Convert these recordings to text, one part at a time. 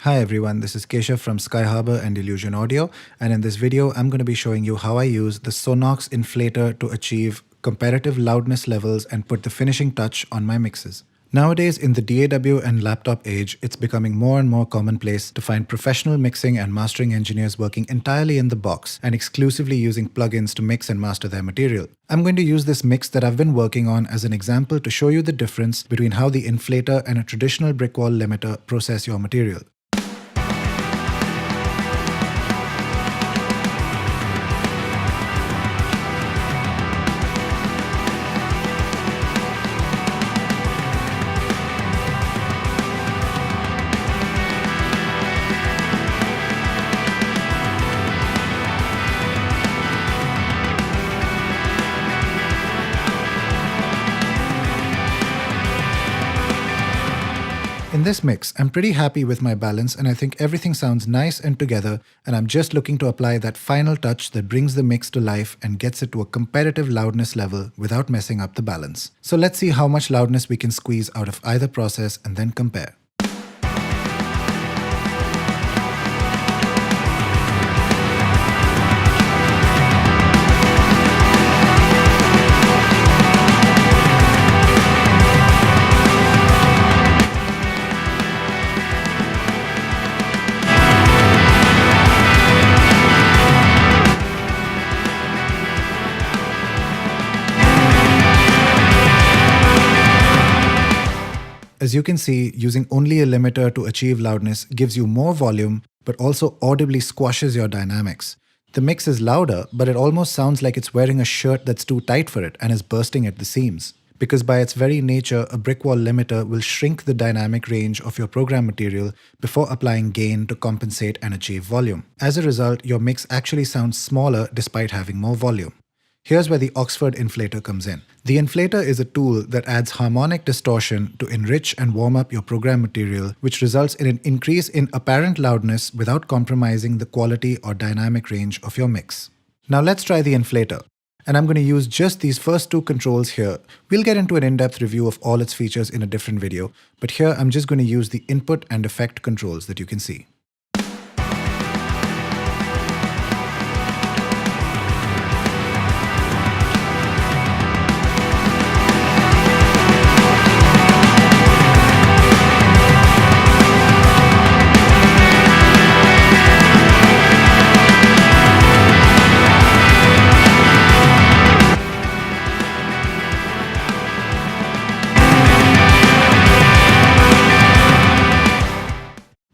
Hi everyone, this is Keshav from Sky Harbor and Illusion Audio, and in this video I'm going to be showing you how I use the Sonnox Inflator to achieve comparative loudness levels and put the finishing touch on my mixes. Nowadays, in the DAW and laptop age, it's becoming more and more commonplace to find professional mixing and mastering engineers working entirely in the box and exclusively using plugins to mix and master their material. I'm going to use this mix that I've been working on as an example to show you the difference between how the inflator and a traditional brick wall limiter process your material. In this mix, I'm pretty happy with my balance and I think everything sounds nice and together, and I'm just looking to apply that final touch that brings the mix to life and gets it to a competitive loudness level without messing up the balance. So let's see how much loudness we can squeeze out of either process and then compare. As you can see, using only a limiter to achieve loudness gives you more volume, but also audibly squashes your dynamics. The mix is louder, but it almost sounds like it's wearing a shirt that's too tight for it and is bursting at the seams. Because by its very nature, a brick wall limiter will shrink the dynamic range of your program material before applying gain to compensate and achieve volume. As a result, your mix actually sounds smaller despite having more volume. Here's where the Oxford Inflator comes in. The inflator is a tool that adds harmonic distortion to enrich and warm up your program material, which results in an increase in apparent loudness without compromising the quality or dynamic range of your mix. Now let's try the inflator. And I'm going to use just these first two controls here. We'll get into an in-depth review of all its features in a different video, but here I'm just going to use the input and effect controls that you can see.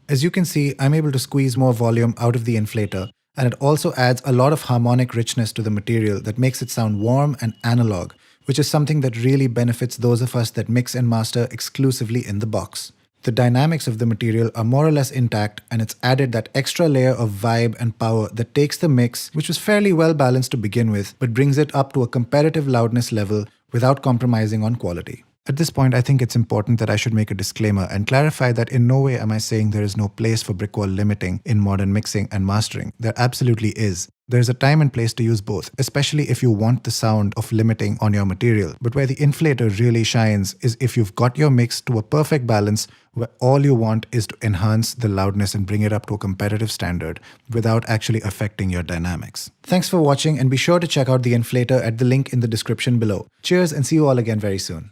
As you can see, I'm able to squeeze more volume out of the inflator, and it also adds a lot of harmonic richness to the material that makes it sound warm and analog, which is something that really benefits those of us that mix and master exclusively in the box. The dynamics of the material are more or less intact, and it's added that extra layer of vibe and power that takes the mix, which was fairly well balanced to begin with, but brings it up to a comparative loudness level without compromising on quality. At this point, I think it's important that I should make a disclaimer and clarify that in no way am I saying there is no place for brick wall limiting in modern mixing and mastering. There absolutely is. There's a time and place to use both, especially if you want the sound of limiting on your material. But where the inflator really shines is if you've got your mix to a perfect balance where all you want is to enhance the loudness and bring it up to a competitive standard without actually affecting your dynamics. Thanks for watching, and be sure to check out the inflator at the link in the description below. Cheers and see you all again very soon.